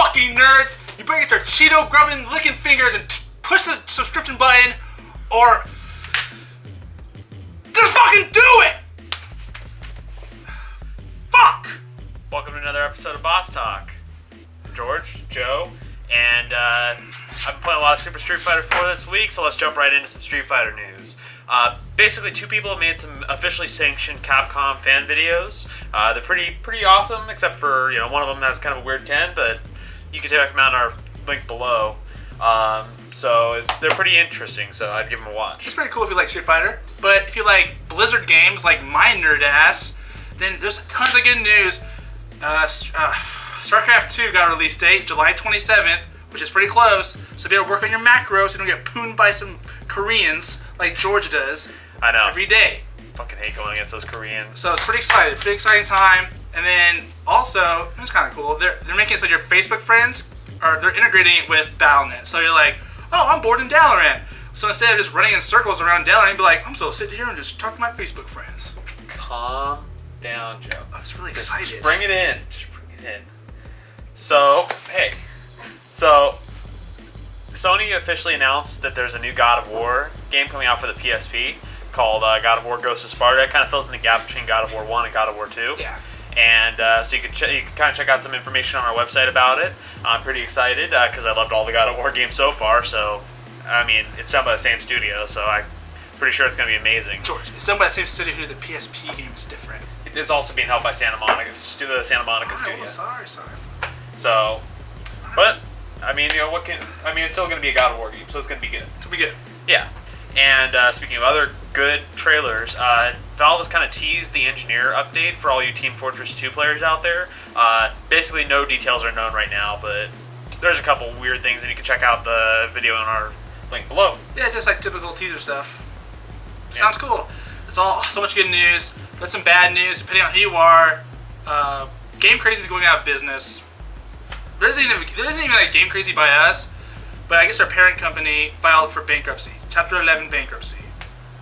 fucking nerds, you better get their Cheeto grubbing, licking fingers and push the subscription button, or just fucking do it! Fuck! Welcome to another episode of Boss Talk. I'm George, Joe, and I've been playing a lot of Super Street Fighter 4 this week, so let's jump right into some Street Fighter news. Basically, two people have made some officially sanctioned Capcom fan videos. They're pretty awesome, except for, one of them has kind of a weird Ken, but you can check them out in our link below. So they're pretty interesting, so I'd give them a watch. It's pretty cool if you like Street Fighter, but if you like Blizzard games like my nerd ass, then there's tons of good news. StarCraft 2 got a release date, July 27th, which is pretty close, so be able to work on your macros so you don't get pooned by some Koreans like George does. I know. Every day. Fucking hate going against those Koreans. So it's pretty exciting time. And then also, it's kind of cool, they're making it so your Facebook friends, they're integrating it with Battle.net. So you're like, oh, I'm bored in Dalaran. So instead of just running in circles around Dalaran, you'd be like, I'm so sit here and just talk to my Facebook friends. Calm down, Joe. I was really excited. Just bring it in. So, hey. So, Sony officially announced that there's a new God of War game coming out for the PSP called God of War Ghost of Sparta. It kind of fills in the gap between God of War 1 and God of War 2. Yeah. And so you can kind of check out some information on our website about it. I'm pretty excited because I loved all the God of War games so far. So, I mean, it's done by the same studio, so I'm pretty sure it's going to be amazing. George, it's done by the same studio here. The PSP game is different. It's also being helped by Santa Monica studio. Well, sorry. So, but I mean, it's still going to be a God of War game, so it's going to be good. It'll be good. Yeah. And speaking of other good trailers, Valve has kind of teased the engineer update for all you Team Fortress 2 players out there. Basically, no details are known right now, but there's a couple weird things, and you can check out the video in our link below. Yeah, just like typical teaser stuff. Yeah. Sounds cool. It's all so much good news, but some bad news depending on who you are. Game Crazy is going out of business. There isn't even like Game Crazy by us, but I guess our parent company filed for bankruptcy, Chapter 11 bankruptcy.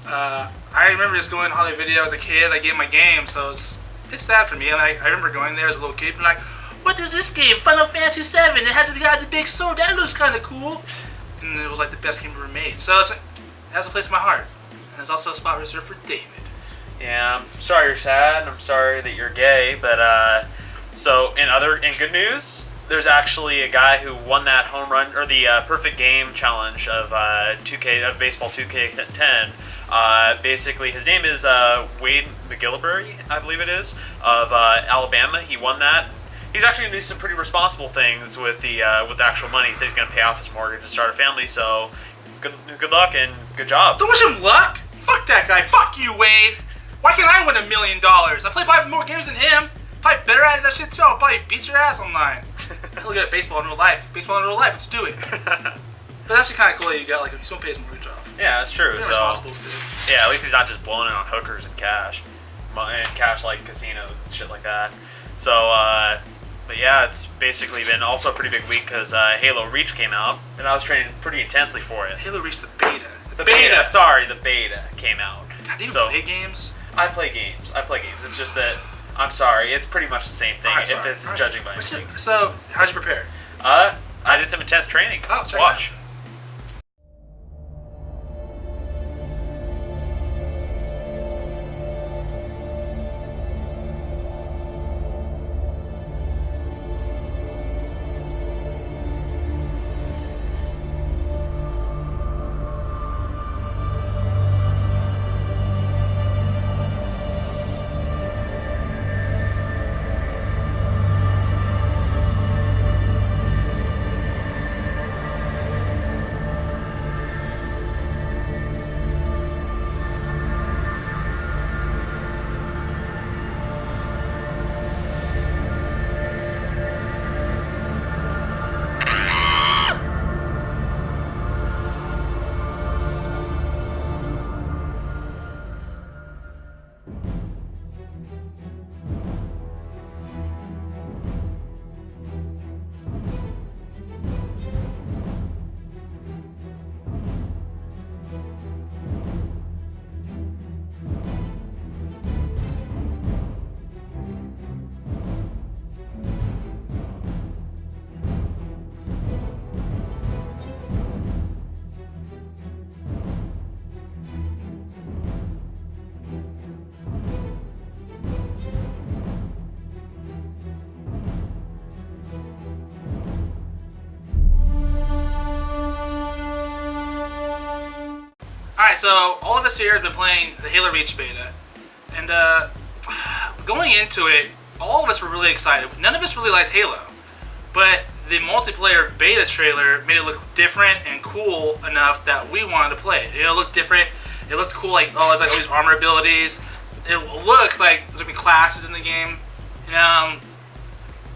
I remember just going to Hollywood Video as a kid. I gave my game, so it's sad for me. And I remember going there as a little kid and like, what is this game? Final Fantasy 7. It has the big sword. That looks kind of cool. And it was like the best game ever made. So it has a place in my heart. And there's also a spot reserved for David. Yeah, I'm sorry you're sad. I'm sorry that you're gay. But so in good news, there's actually a guy who won that home run or the perfect game challenge of baseball 2K10. Basically, his name is Wade McGillivray, I believe it is, of Alabama. He won that. He's actually going to do some pretty responsible things with the actual money. He said he's going to pay off his mortgage and start a family. So, good luck and good job. Don't wish him luck. Fuck that guy. Fuck you, Wade. Why can't I win $1 million? I play probably more games than him. Probably better at that shit too. I'll probably beat your ass online. Look at baseball in real life. Let's do it. But that's actually kind of cool that you got, like, if someone pays mortgage off. Yeah, that's true. You're responsible too. Yeah, at least he's not just blowing it on hookers and cash like casinos and shit like that. So, but yeah, it's basically been also a pretty big week because Halo Reach came out, and I was training pretty intensely for it. Halo Reach the beta. The beta came out. God, do you play games? I play games. It's just that, I'm sorry, it's pretty much the same thing judging by instinct. So, how'd you prepare? I did some intense training. Oh, check Watch. it out. Alright, so all of us here have been playing the Halo Reach beta. And going into it, all of us were really excited. None of us really liked Halo. But the multiplayer beta trailer made it look different and cool enough that we wanted to play it. It looked different. It looked cool, like, oh, it's like all these armor abilities. It looked like there's gonna be classes in the game. You know,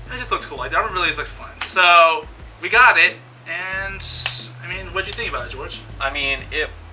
it just looked cool. Like, the armor abilities looked fun. So we got it, and I mean, what'd you think about it, George? I mean,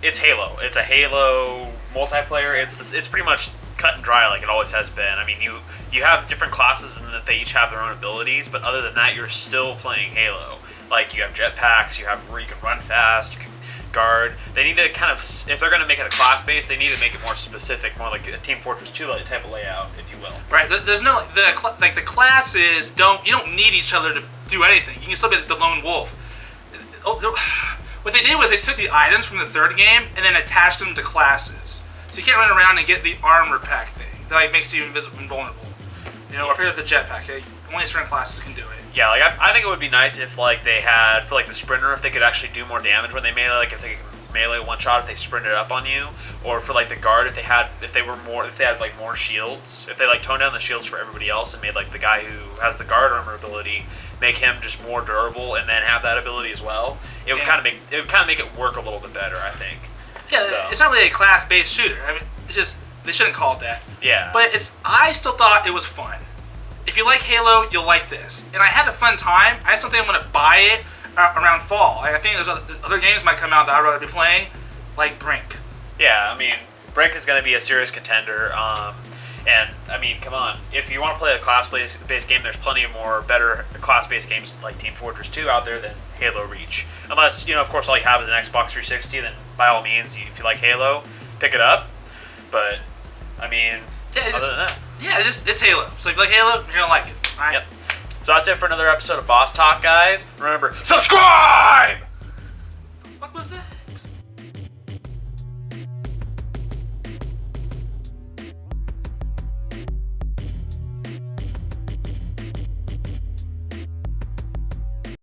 it's Halo. It's a Halo multiplayer. It's pretty much cut and dry like it always has been. I mean, you have different classes and that they each have their own abilities, but other than that, you're still playing Halo. Like, you have jetpacks, you can run fast, you can guard. They need to kind of, if they're going to make it a class base, they need to make it more specific, more like a Team Fortress 2 type of layout, if you will. Right. There's no the classes you don't need each other to do anything. You can still be the lone wolf. What they did was they took the items from the third game and then attached them to classes. So you can't run around and get the armor pack thing that like makes you invulnerable. You know, or pick up the jetpack. Okay? Only certain classes can do it. Yeah, like I think it would be nice if like they had for like the sprinter, if they could actually do more damage when they melee, like if they could melee one shot if they sprinted up on you, or for like the guard if they had like more shields, if they like toned down the shields for everybody else and made like the guy who has the guard armor ability make him just more durable and then have that ability as well. It would kind of make it work a little bit better, I think. Yeah, so. It's not really a class-based shooter. I mean, they shouldn't call it that. Yeah. But I still thought it was fun. If you like Halo, you'll like this. And I had a fun time. I just don't think I'm going to buy it around fall. I think there's other games might come out that I'd rather be playing, like Brink. Yeah, I mean, Brink is going to be a serious contender. And, I mean, come on. If you want to play a class-based game, there's plenty of more better class-based games like Team Fortress 2 out there than Halo Reach. Unless, of course, all you have is an Xbox 360, then by all means, if you like Halo, pick it up. But, I mean, other than that. Yeah, it's Halo. So if you like Halo, you're going to like it. All right? Yep. So that's it for another episode of Boss Talk, guys. Remember, subscribe!